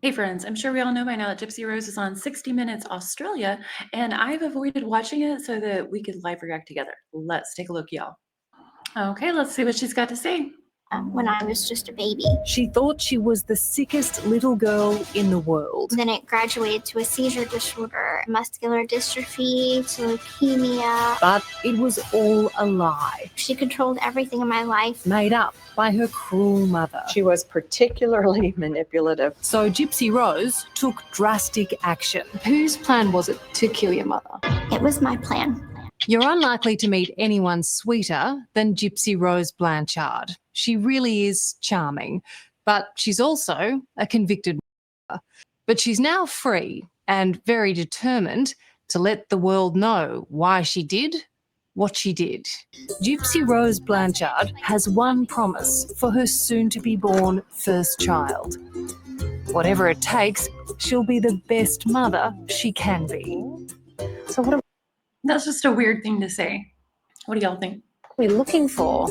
Hey friends, I'm sure we all know by now that Gypsy Rose is on 60 Minutes Australia, and I've avoided watching it so that we could live react together. Let's take a look, y'all. Okay, let's see what she's got to say. When I was just a baby. She thought she was the sickest little girl in the world. Then it graduated to a seizure disorder, muscular dystrophy, to leukemia. But it was all a lie. She controlled everything in my life. Made up by her cruel mother. She was particularly manipulative. So Gypsy Rose took drastic action. Whose plan was it to kill your mother? It was my plan. You're unlikely to meet anyone sweeter than Gypsy Rose Blanchard. She really is charming, but she's also a convicted murderer. But she's now free and very determined to let the world know why she did what she did. Gypsy Rose Blanchard has one promise for her soon-to-be-born first child. Whatever it takes, she'll be the best mother she can be. So That's just a weird thing to say. What do y'all think? are we looking for?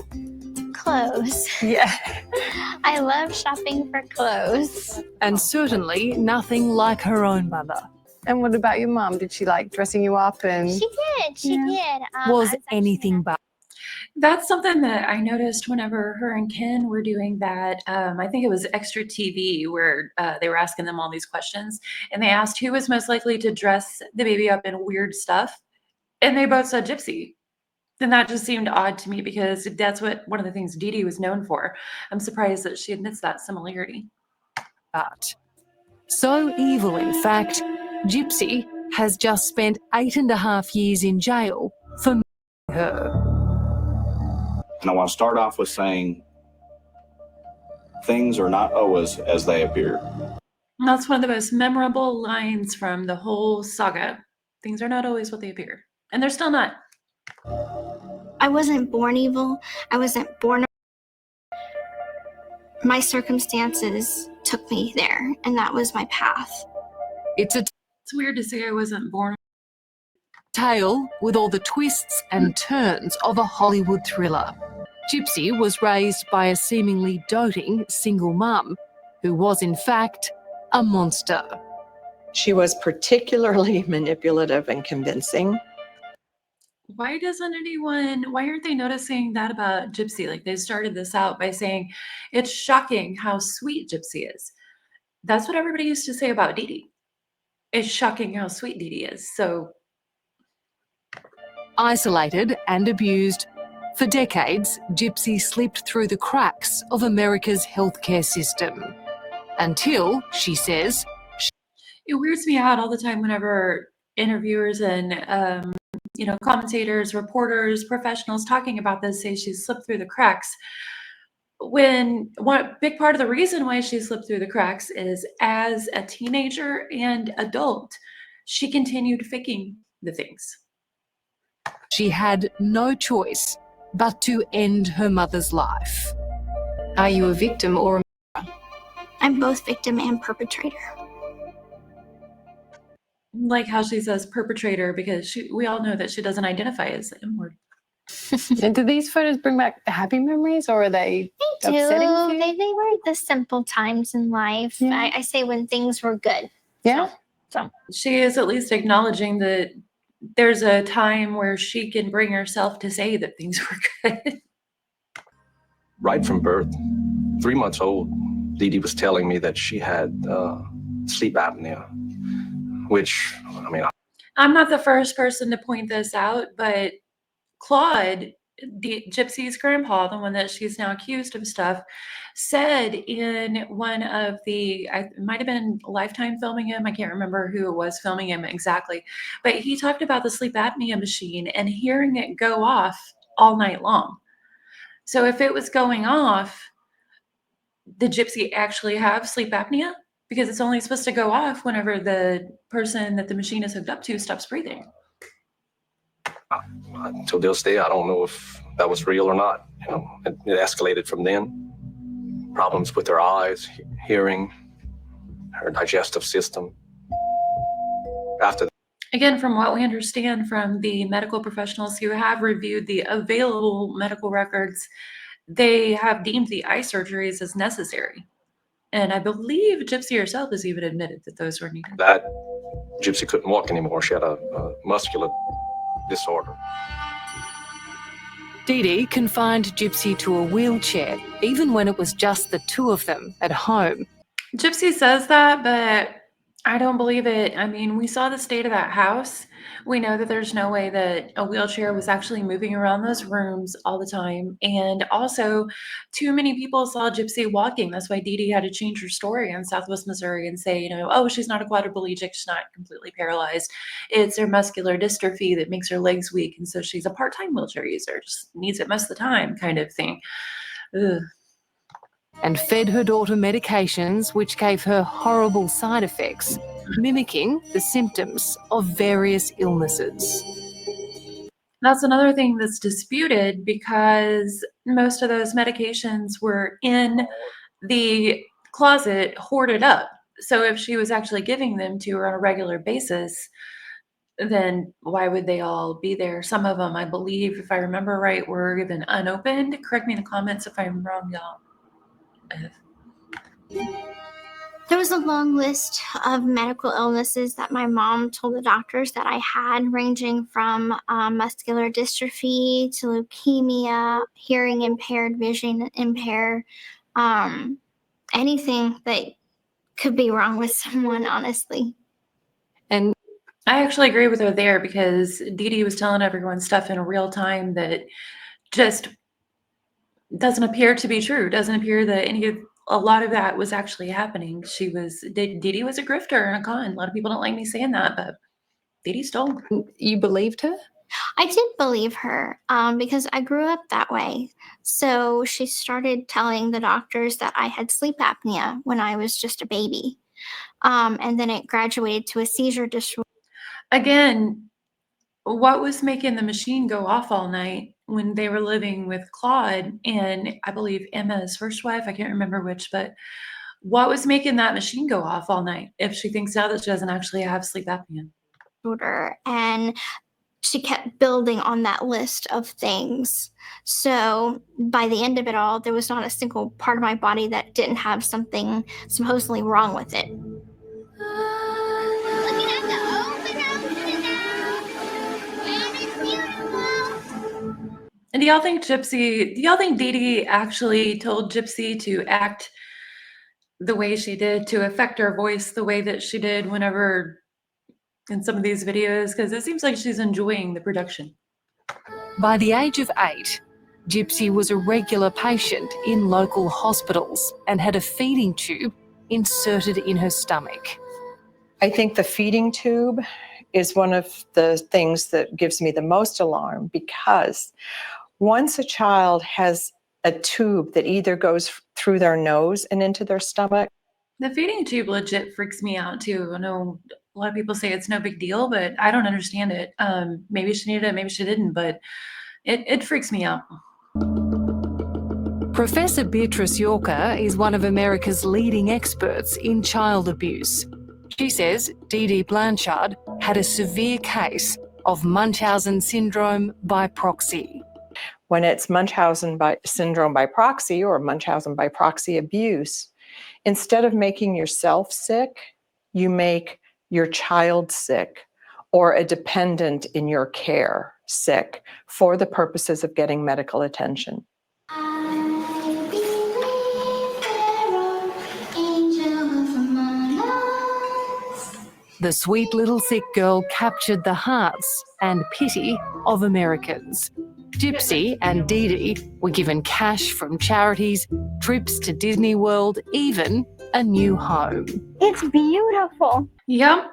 Clothes. Yeah. I love shopping for clothes. And certainly nothing like her own mother. And what about your mum? Did she like dressing you up and... She did. Was anything but. That's something that I noticed whenever her and Ken were doing that. I think it was Extra TV where they were asking them all these questions, and they asked who was most likely to dress the baby up in weird stuff, and they both said Gypsy. And that just seemed odd to me because that's what one of the things Dee Dee was known for. I'm surprised that she admits that similarity. But so evil, in fact, Gypsy has just spent 8.5 years in jail for her. And I want to start off with saying things are not always as they appear. And that's one of the most memorable lines from the whole saga. Things are not always what they appear. And they're still not. I wasn't born evil. I wasn't born. My circumstances took me there, and that was my path. It's a It's weird to say I wasn't born. tale with all the twists and turns of a Hollywood thriller. Gypsy was raised by a seemingly doting single mum who was in fact a monster. She was particularly manipulative and convincing. Why aren't they noticing that about Gypsy? Like, they started this out by saying, it's shocking how sweet Gypsy is. That's what everybody used to say about Dee Dee. It's shocking how sweet Dee Dee is. So, Isolated and abused, for decades, Gypsy slipped through the cracks of America's healthcare system. Until, she says, it weirds me out all the time whenever interviewers and commentators, reporters, professionals talking about this say she slipped through the cracks. When one big part of the reason why she slipped through the cracks is as a teenager and adult, she continued faking the things. she had no choice but to end her mother's life. Are you a victim or a... I'm both victim and perpetrator. Like how she says perpetrator, because we all know that she doesn't identify as the M word. And do these photos bring back happy memories, or are they They do. upsetting to you? They were the simple times in life. Yeah. I say when things were good. Yeah. So She is at least acknowledging that there's a time where she can bring herself to say that things were good. Right from birth, 3 months old, Dee Dee was telling me that she had sleep apnea, which, I mean, I'm not the first person to point this out, but Claude, Gypsy's grandpa, the one that she's now accused of stuff, said in one of the, it might have been Lifetime filming him, I can't remember who it was filming him exactly, but he talked about the sleep apnea machine and hearing it go off all night long. So if it was going off, did Gypsy actually have sleep apnea? Because it's only supposed to go off whenever the person that the machine is hooked up to stops breathing. until this day, I don't know if that was real or not. You know, it escalated from then. Problems with her eyes, hearing, her digestive system. After Again, from what we understand from the medical professionals who have reviewed the available medical records, they have deemed the eye surgeries as necessary. And I believe Gypsy herself has even admitted that those were needed. That Gypsy couldn't walk anymore. She had a muscular disorder. Dee Dee confined Gypsy to a wheelchair, even when it was just the two of them at home. Gypsy says that, but I don't believe it. I mean, we saw the state of that house. We know that there's no way that a wheelchair was actually moving around those rooms all the time. And also, too many people saw Gypsy walking. That's why Dee Dee had to change her story in Southwest Missouri and say, oh, she's not a quadriplegic. She's not completely paralyzed. It's her muscular dystrophy that makes her legs weak. And so she's a part-time wheelchair user, just needs it most of the time kind of thing. Ugh. And fed her daughter medications which gave her horrible side effects, mimicking the symptoms of various illnesses. That's another thing that's disputed because most of those medications were in the closet hoarded up. So if she was actually giving them to her on a regular basis, then why would they all be there? Some of them, I believe, if I remember right, were given unopened. Correct me in the comments if I'm wrong, y'all. There was a long list of medical illnesses that my mom told the doctors that I had, ranging from muscular dystrophy to leukemia, hearing impaired, vision impaired, anything that could be wrong with someone, honestly. And I actually agree with her there because Dee Dee was telling everyone stuff in real time that just doesn't appear to be true. Doesn't appear that a lot of that was actually happening. Dee Dee was a grifter and a con. A lot of people don't like me saying that, but Dee Dee stole. you believed her? I did believe her because I grew up that way. So she started telling the doctors that I had sleep apnea when I was just a baby. And then it graduated to a seizure disorder. Again, what was making the machine go off all night when they were living with Claude and I believe Emma's first wife? I can't remember which, but what was making that machine go off all night if she thinks now that she doesn't actually have sleep apnea? And she kept building on that list of things. So by the end of it all, there was not a single part of my body that didn't have something supposedly wrong with it. And do y'all think Dee Dee actually told Gypsy to act the way she did, to affect her voice the way that she did whenever in some of these videos? Because it seems like she's enjoying the production. By the age of 8, Gypsy was a regular patient in local hospitals and had a feeding tube inserted in her stomach. I think the feeding tube is one of the things that gives me the most alarm, because once a child has a tube that either goes through their nose and into their stomach. The feeding tube legit freaks me out too. I know a lot of people say it's no big deal, but I don't understand it. Maybe she needed it, maybe she didn't, but it freaks me out. Professor Beatrice Yorker is one of America's leading experts in child abuse. She says Dee Dee Blanchard had a severe case of Munchausen syndrome by proxy. When it's Munchausen syndrome by proxy or Munchausen by proxy abuse, instead of making yourself sick, you make your child sick or a dependent in your care sick for the purposes of getting medical attention. The sweet little sick girl captured the hearts and pity of Americans. Gypsy and Dee Dee were given cash from charities, trips to Disney World, even a new home. It's beautiful. Yep.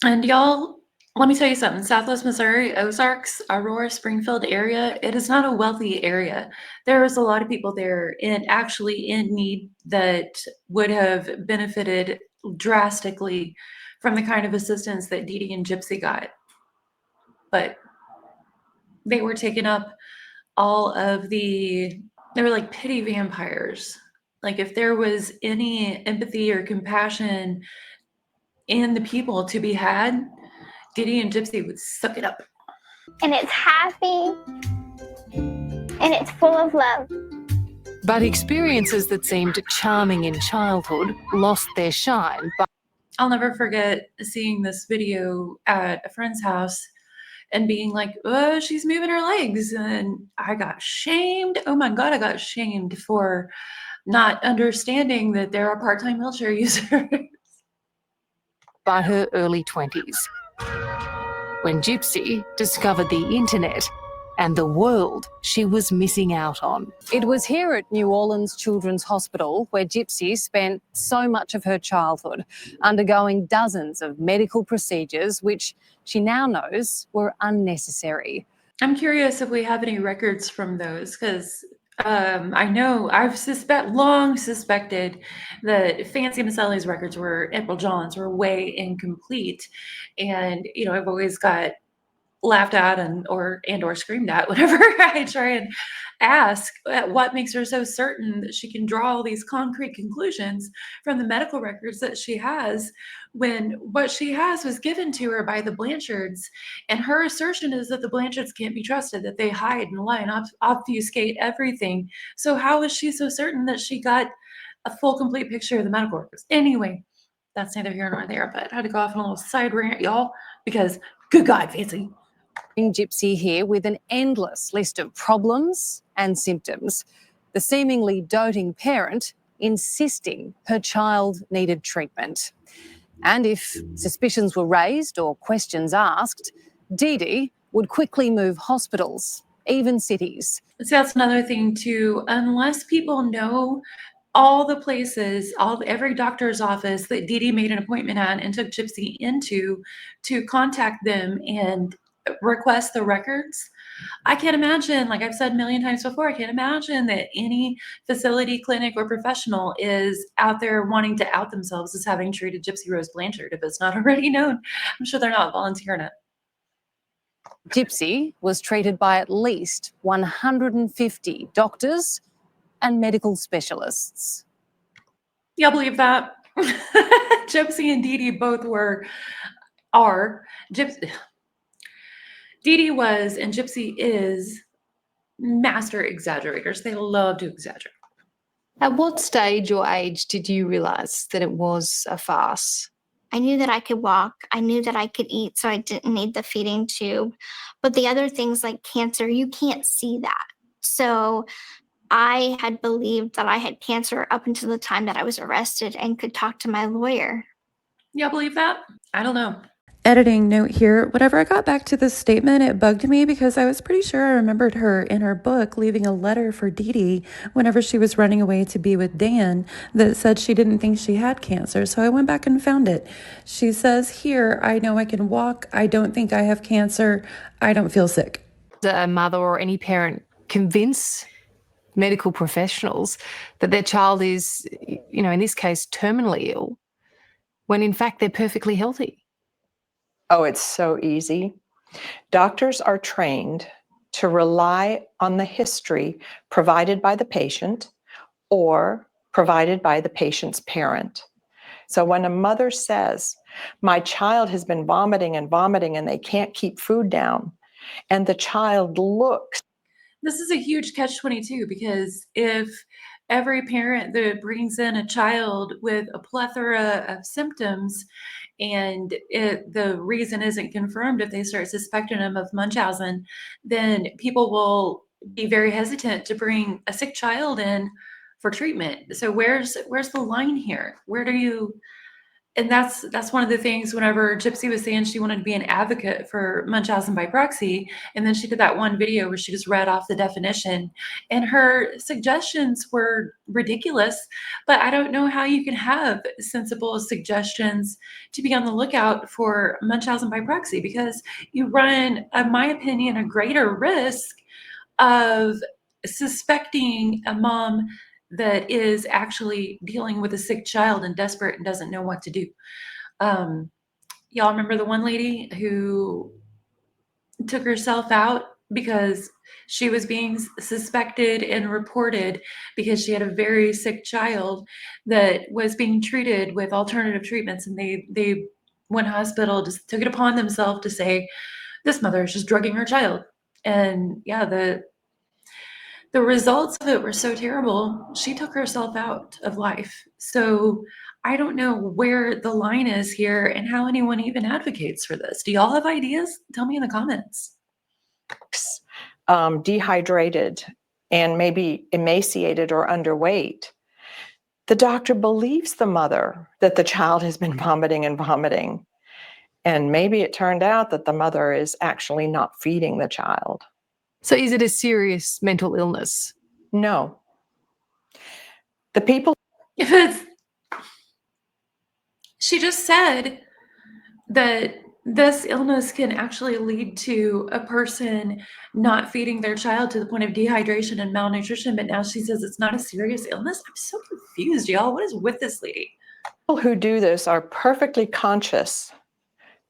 And y'all, let me tell you something. Southwest Missouri, Ozarks, Aurora, Springfield area, it is not a wealthy area. There is a lot of people there actually in need that would have benefited drastically from the kind of assistance that Dee Dee and Gypsy got. But they were taking up they were like pity vampires. Like if there was any empathy or compassion in the people to be had, Dee Dee and Gypsy would suck it up. And it's happy. And it's full of love. But experiences that seemed charming in childhood lost their shine. But I'll never forget seeing this video at a friend's house and being like, oh, she's moving her legs. And I got shamed. Oh my God, I got shamed for not understanding that there are part-time wheelchair users. by her early 20s, when Gypsy discovered the internet and the world she was missing out on. It was here at New Orleans Children's Hospital where Gypsy spent so much of her childhood, undergoing dozens of medical procedures which she now knows were unnecessary. I'm curious if we have any records from those, because I know I've long suspected that Fancy Maselli's records April John's were way incomplete. And, I've always got laughed at or screamed at whenever I try and ask what makes her so certain that she can draw all these concrete conclusions from the medical records that she has, when what she has was given to her by the Blanchards, and her assertion is that the Blanchards can't be trusted, that they hide and lie and obfuscate everything. So how is she so certain that she got a full complete picture of the medical records? Anyway, that's neither here nor there, but I had to go off on a little side rant, y'all, because good God, Fancy. Gypsy here with an endless list of problems and symptoms. The seemingly doting parent insisting her child needed treatment. And if suspicions were raised or questions asked, Dee Dee would quickly move hospitals, even cities. So that's another thing too. Unless people know all the places, every doctor's office that Dee Dee made an appointment at and took Gypsy into to contact them and request the records, I can't imagine, like I've said a million times before, I can't imagine that any facility, clinic, or professional is out there wanting to out themselves as having treated Gypsy Rose Blanchard if it's not already known. I'm sure they're not volunteering it. Gypsy was treated by at least 150 doctors and medical specialists. Yeah, I believe that. Gypsy and Dee Dee both are. Dee Dee was and Gypsy is master exaggerators. They love to exaggerate. At what stage or age did you realise that it was a farce? I knew that I could walk. I knew that I could eat, so I didn't need the feeding tube. But the other things like cancer, you can't see that. So I had believed that I had cancer up until the time that I was arrested and could talk to my lawyer. Y'all believe that? I don't know. Editing note here, whenever I got back to this statement, it bugged me because I was pretty sure I remembered her in her book leaving a letter for Dee Dee whenever she was running away to be with Dan that said she didn't think she had cancer. So I went back and found it. She says here, I know I can walk. I don't think I have cancer. I don't feel sick. A mother or any parent convince medical professionals that their child is, in this case, terminally ill, when in fact they're perfectly healthy. Oh, it's so easy. Doctors are trained to rely on the history provided by the patient or provided by the patient's parent. So when a mother says, my child has been vomiting and they can't keep food down, and the child looks. This is a huge catch-22, because if every parent that brings in a child with a plethora of symptoms and the reason isn't confirmed, if they start suspecting them of Munchausen, then people will be very hesitant to bring a sick child in for treatment. So where's the line here? Where do you? And that's one of the things whenever Gypsy was saying she wanted to be an advocate for Munchausen by proxy, and then she did that one video where she just read off the definition, and her suggestions were ridiculous, but I don't know how you can have sensible suggestions to be on the lookout for Munchausen by proxy, because you run, in my opinion, a greater risk of suspecting a mom that is actually dealing with a sick child and desperate and doesn't know what to do. Y'all remember the one lady who took herself out because she was being suspected and reported because she had a very sick child that was being treated with alternative treatments, and they one hospital just took it upon themselves to say, this mother is just drugging her child. And yeah, the results of it were so terrible, she took herself out of life. So I don't know where the line is here and how anyone even advocates for this. Do y'all have ideas? Tell me in the comments. Dehydrated and maybe emaciated or underweight, the doctor believes the mother that the child has been vomiting and vomiting. And maybe it turned out that the mother is actually not feeding the child. So is it a serious mental illness? No. The people. If it's, she just said that this illness can actually lead to a person not feeding their child to the point of dehydration and malnutrition, but now she says it's not a serious illness. I'm so confused, y'all. What is with this lady? People who do this are perfectly conscious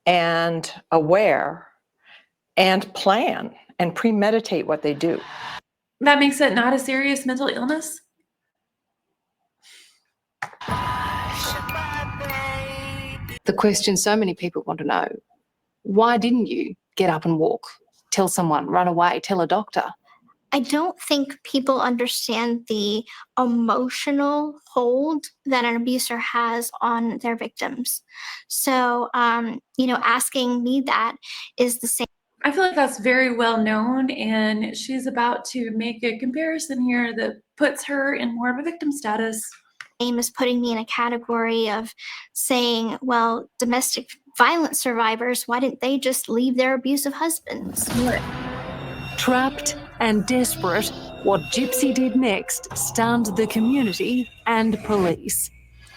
and aware and plan and premeditate what they do. That makes it not a serious mental illness? The question so many people want to know, why didn't you get up and walk, tell someone, run away, tell a doctor? I don't think people understand the emotional hold that an abuser has on their victims. So, asking me that is the same. I feel like that's very well known, and she's about to make a comparison here that puts her in more of a victim status. Is putting me in a category of saying, well, domestic violence survivors, why didn't they just leave their abusive husbands? Trapped and desperate, what Gypsy did next stunned the community and police,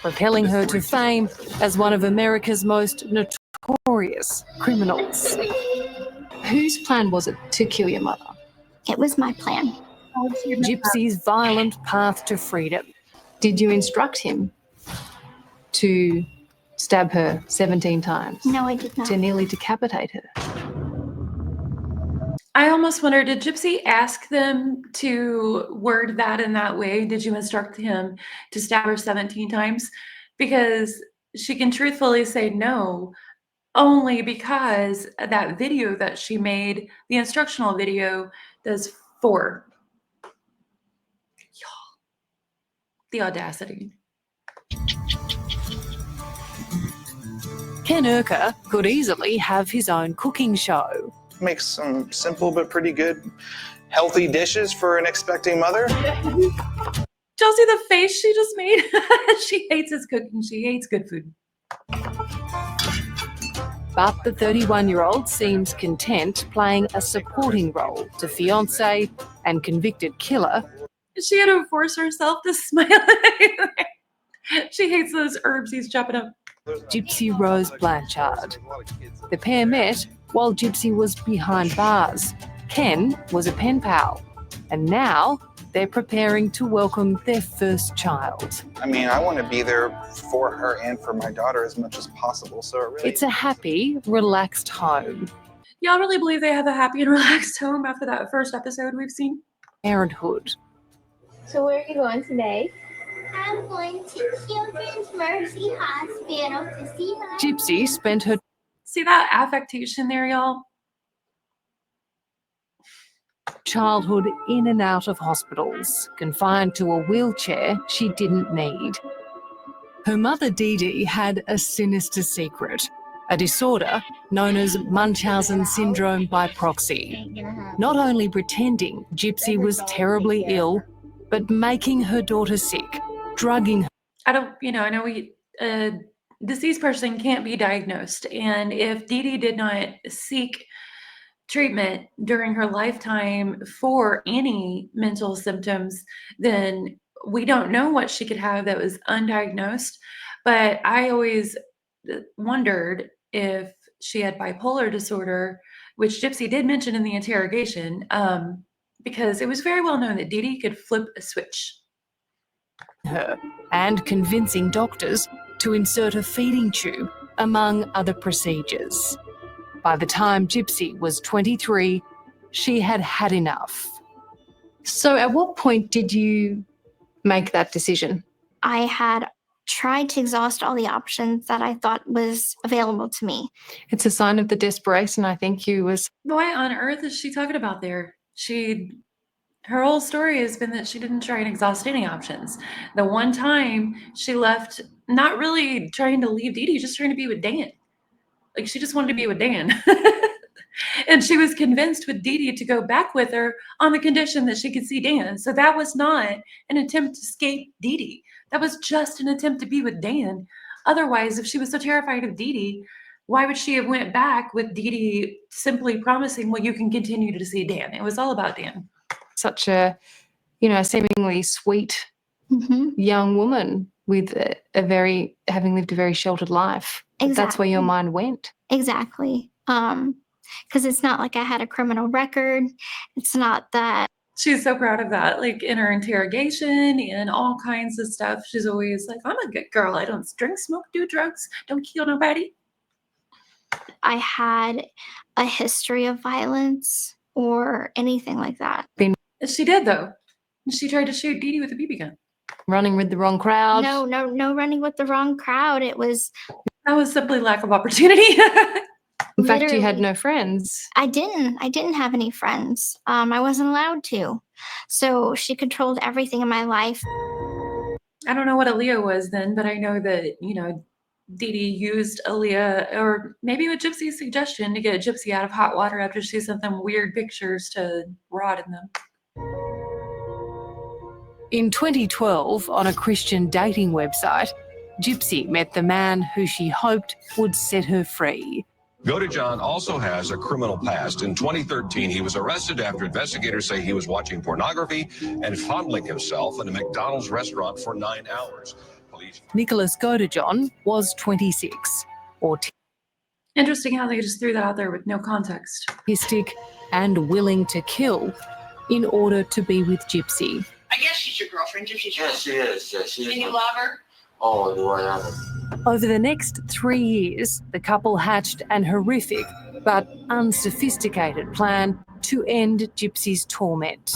propelling her to fame as one of America's most notorious criminals. Whose plan was it to kill your mother? It was my plan. Gypsy's violent path to freedom. Did you instruct him to stab her 17 times? No, I did not. To nearly decapitate her? I almost wonder, did Gypsy ask them to word that in that way? Did you instruct him to stab her 17 times? Because she can truthfully say no, only because that video that she made, the instructional video, does 4. Y'all, the audacity. Ken Urker could easily have his own cooking show. Makes some simple but pretty good, healthy dishes for an expecting mother. Did y'all see the face she just made? She hates his cooking. She hates good food. But the 31-year-old seems content playing a supporting role to fiancé and convicted killer. She had to force herself to smile. She hates those herbs he's chopping up. Gypsy Rose Blanchard. The pair met while Gypsy was behind bars. Ken was a pen pal, and now they're preparing to welcome their first child. I mean, I want to be there for her and for my daughter as much as possible. So It's a happy, relaxed home. Y'all really believe they have a happy and relaxed home after that first episode we've seen? Parenthood. So where are you going today? I'm going to Children's Mercy Hospital to see my Gypsy spent her See that affectation there, y'all? childhood in and out of hospitals, confined to a wheelchair she didn't need. Her mother, Dee Dee, had a sinister secret, a disorder known as Munchausen syndrome by proxy. Not only pretending Gypsy was terribly ill, but making her daughter sick, drugging her. I know a deceased person can't be diagnosed. And if Dee Dee did not seek treatment during her lifetime for any mental symptoms, then we don't know what she could have that was undiagnosed. But I always wondered if she had bipolar disorder, which Gypsy did mention in the interrogation, because it was very well known that Dee Dee could flip a switch. Her and convincing doctors to insert a feeding tube, among other procedures. By the time Gypsy was 23, she had had enough. So at what point did you make that decision? I had tried to exhaust all the options that I thought was available to me. It's a sign of the desperation, I think, you was. What on earth is she talking about there? Her whole story has been that she didn't try and exhaust any options. The one time she left, not really trying to leave Dee Dee, just trying to be with Dan. Like, she just wanted to be with Dan. And she was convinced with Dee Dee to go back with her on the condition that she could see Dan. So that was not an attempt to escape Dee Dee. That was just an attempt to be with Dan. Otherwise, if she was so terrified of Dee Dee, why would she have went back with Dee Dee simply promising, well, you can continue to see Dan? It was all about Dan. Such a, seemingly sweet young woman with having lived a very sheltered life. Exactly. That's where your mind went. Exactly. Because it's not like I had a criminal record. It's not that. She's so proud of that. Like, in her interrogation and all kinds of stuff, she's always like, I'm a good girl. I don't drink, smoke, do drugs, don't kill nobody. I had a history of violence or anything like that. She did, though. She tried to shoot Dee Dee with a BB gun. Running with the wrong crowd. No running with the wrong crowd. That was simply lack of opportunity. In fact, you had no friends. I didn't have any friends. I wasn't allowed to. So she controlled everything in my life. I don't know what Aaliyah was then, but I know that, Dee Dee used Aaliyah, or maybe with Gypsy's suggestion, to get Gypsy out of hot water after she sent them weird pictures to rot in them. In 2012, on a Christian dating website, Gypsy met the man who she hoped would set her free. Godejohn also has a criminal past. In 2013, he was arrested after investigators say he was watching pornography and fondling himself in a McDonald's restaurant for 9 hours. Nicholas Godejohn was 26, Interesting how they just threw that out there with no context. autistic and willing to kill in order to be with Gypsy. I guess she's your girlfriend, Gypsy Rose. Yes, she is. Yes, she is. And you love her? Oh, do I have her? Over the next 3 years, the couple hatched an horrific but unsophisticated plan to end Gypsy's torment.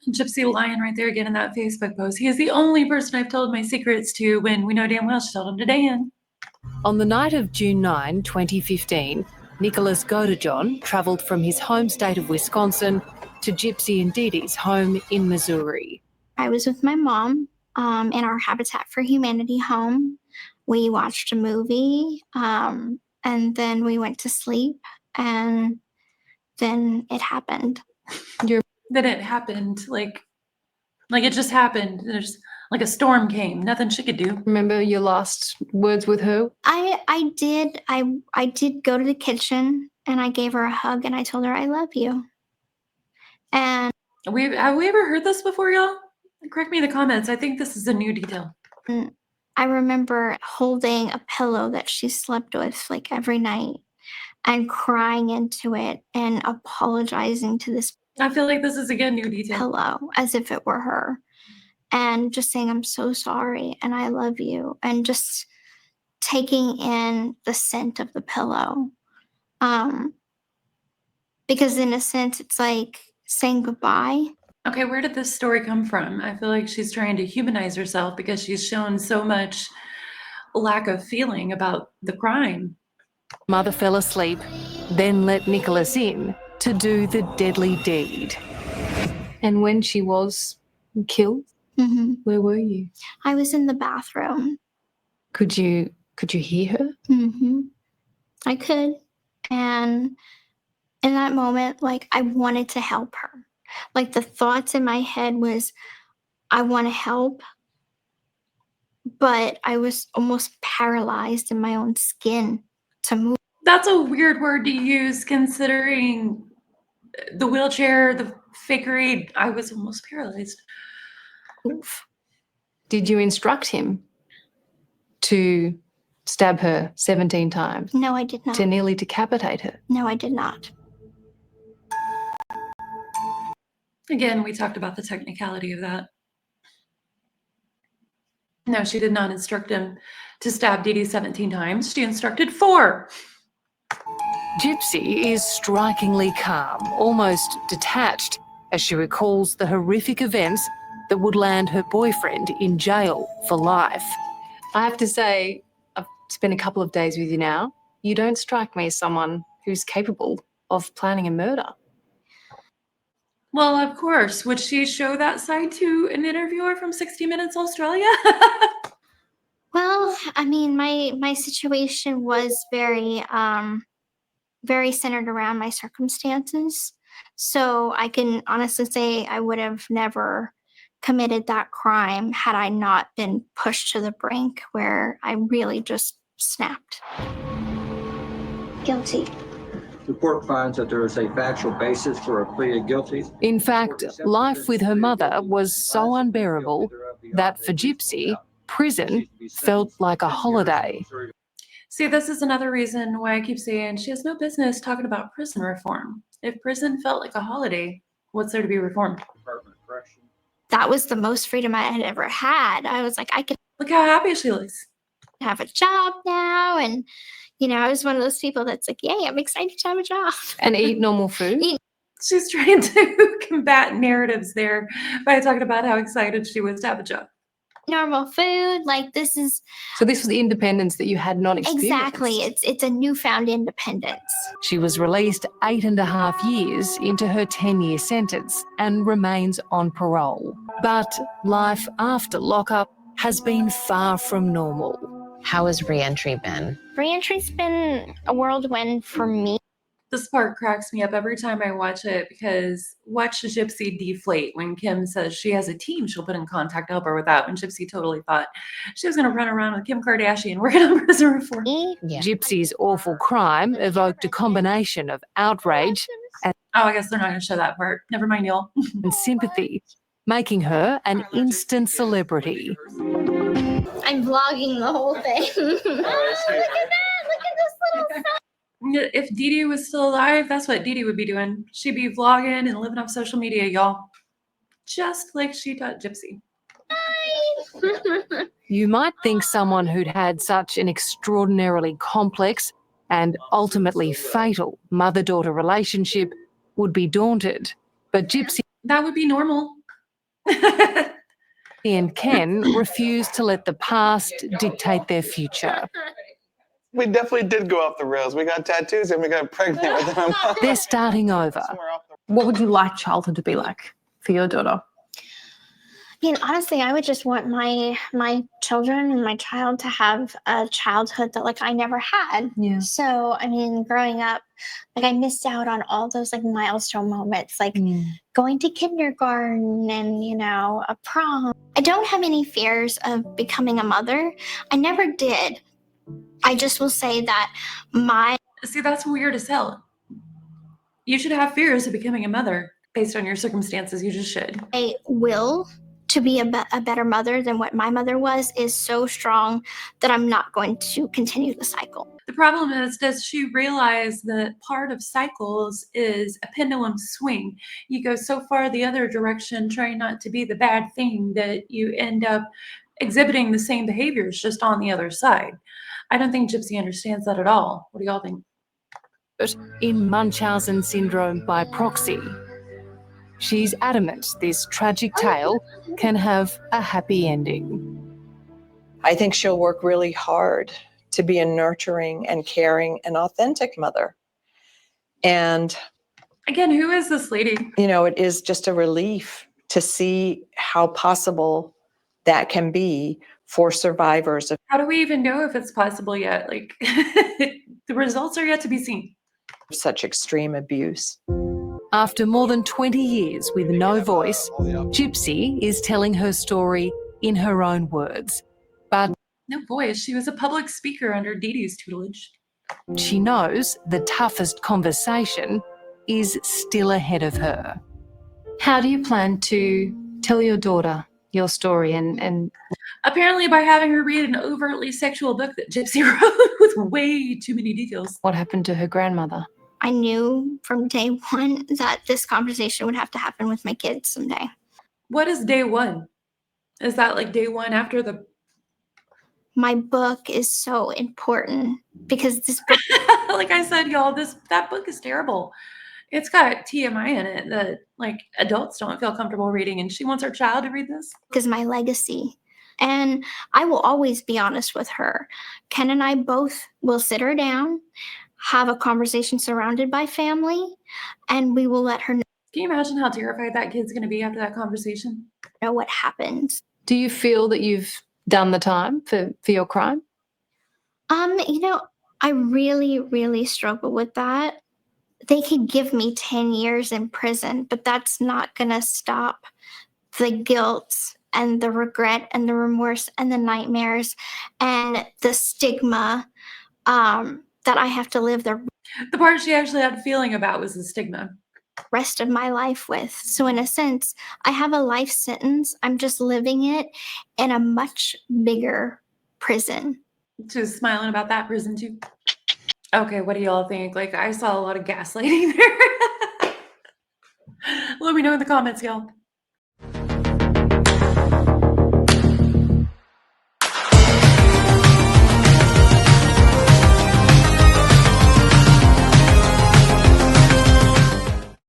Gypsy lying right there again in that Facebook post. He is the only person I've told my secrets to, when we know damn well she told them to Dan. On the night of June 9, 2015, Nicholas Godejohn travelled from his home state of Wisconsin to Gypsy and Dee Dee's home in Missouri. I was with my mom in our Habitat for Humanity home. We watched a movie, and then we went to sleep, and then it happened. Then it happened, like it just happened. There's like a storm came. Nothing she could do. Remember your last words with her? I did go to the kitchen and I gave her a hug and I told her I love you. And have we ever heard this before, y'all? Correct me in the comments. I think this is a new detail. I remember holding a pillow that she slept with like every night and crying into it and apologizing to this I feel like this is, again, new detail. pillow as if it were her, and just saying, I'm so sorry and I love you, and just taking in the scent of the pillow. Because in a sense, it's like saying goodbye. Okay, where did this story come from? I feel like she's trying to humanize herself because she's shown so much lack of feeling about the crime. Mother fell asleep, then let Nicholas in to do the deadly deed. And when she was killed, where were you? I was in the bathroom. Could you hear her? I could. And in that moment, like, I wanted to help her. Like, the thoughts in my head was, I want to help, but I was almost paralyzed in my own skin to move. That's a weird word to use, considering the wheelchair, the fakery. I was almost paralyzed. Oof. Did you instruct him to stab her 17 times? No, I did not. To nearly decapitate her? No, I did not. Again, we talked about the technicality of that. No, she did not instruct him to stab Dee Dee 17 times. She instructed 4. Gypsy is strikingly calm, almost detached, as she recalls the horrific events that would land her boyfriend in jail for life. I have to say, I've spent a couple of days with you now. You don't strike me as someone who's capable of planning a murder. Well, of course. Would she show that side to an interviewer from 60 Minutes Australia? Well, I mean, my situation was very centered around my circumstances. So I can honestly say I would have never committed that crime had I not been pushed to the brink where I really just snapped. Guilty. The court finds that there is a factual basis for a plea of guilty. In fact, life with her mother was so unbearable that for Gypsy, prison felt like a holiday. See, this is another reason why I keep saying she has no business talking about prison reform. If prison felt like a holiday, what's there to be reformed? That was the most freedom I had ever had. I was like, I could Look how happy she looks. have a job now. And, I was one of those people that's like, yay, I'm excited to have a job. And eat normal food. She's trying to combat narratives there by talking about how excited she was to have a job. Normal food, like this is So this was the independence that you had not experienced. exactly. It's a newfound independence. She was released 8.5 years into her 10-year sentence and remains on parole. But life after lockup has been far from normal. How has re-entry been? Reentry's been a whirlwind for me. This part cracks me up every time I watch it because watch Gypsy deflate when Kim says she has a team she'll put in contact to help her with that, when Gypsy totally thought she was going to run around with Kim Kardashian working on prison reform. Yeah. Gypsy's awful crime evoked a combination of outrage Oh, I guess they're not going to show that part. Never mind, y'all. and sympathy, making her an instant celebrity. I'm vlogging the whole thing. Oh, look at that! Look at this little son. If Dee Dee was still alive, that's what Dee Dee would be doing. She'd be vlogging and living off social media, y'all. Just like she taught Gypsy. You might think someone who'd had such an extraordinarily complex and ultimately fatal mother-daughter relationship would be daunted. But Gypsy That would be normal. and Ken refused to let the past dictate their future. We definitely did go off the rails. We got tattoos and we got pregnant with them. They're starting over. What would you like childhood to be like for your daughter? I mean, honestly, I would just want my children and my child to have a childhood that I never had. Yeah. So, I mean, growing up, I missed out on all those milestone moments, going to kindergarten and, a prom. I don't have any fears of becoming a mother. I never did. I just will say that See, that's weird as hell. You should have fears of becoming a mother based on your circumstances. You just should. my will to be a better mother than what my mother was is so strong that I'm not going to continue the cycle. The problem is, does she realize that part of cycles is a pendulum swing? You go so far the other direction, trying not to be the bad thing, that you end up exhibiting the same behaviors just on the other side. I don't think Gypsy understands that at all. What do y'all think? In Munchausen syndrome by proxy, she's adamant this tragic tale can have a happy ending. I think she'll work really hard to be a nurturing and caring and authentic mother. And again, who is this lady? It is just a relief to see how possible that can be for survivors of How do we even know if it's possible yet? The results are yet to be seen. such extreme abuse. After more than 20 years with no voice, Gypsy is telling her story in her own words. But no voice. She was a public speaker under Dee Dee's tutelage. She knows the toughest conversation is still ahead of her. How do you plan to tell your daughter your story and apparently by having her read an overtly sexual book that Gypsy wrote with way too many details. What happened to her grandmother? I knew from day one that this conversation would have to happen with my kids someday. What is day one? Is that day one after the... My book is so important because this book... like I said, y'all, that book is terrible. It's got TMI in it that adults don't feel comfortable reading, and she wants her child to read this. Is my legacy. And I will always be honest with her. Ken and I both will sit her down, have a conversation surrounded by family, and we will let her know. Can you imagine how terrified that kid's going to be after that conversation? Know what happens. Do you feel that you've done the time for your crime? You know, I really, really struggle with that. They could give me 10 years in prison, but that's not going to stop the guilt and the regret and the remorse and the nightmares and the stigma that I have to live the part she actually had a feeling about was the stigma. Rest of my life with. So in a sense, I have a life sentence. I'm just living it in a much bigger prison. Just smiling about that prison too. Okay, what do y'all think? Like, I saw a lot of gaslighting there. Let me know in the comments, y'all.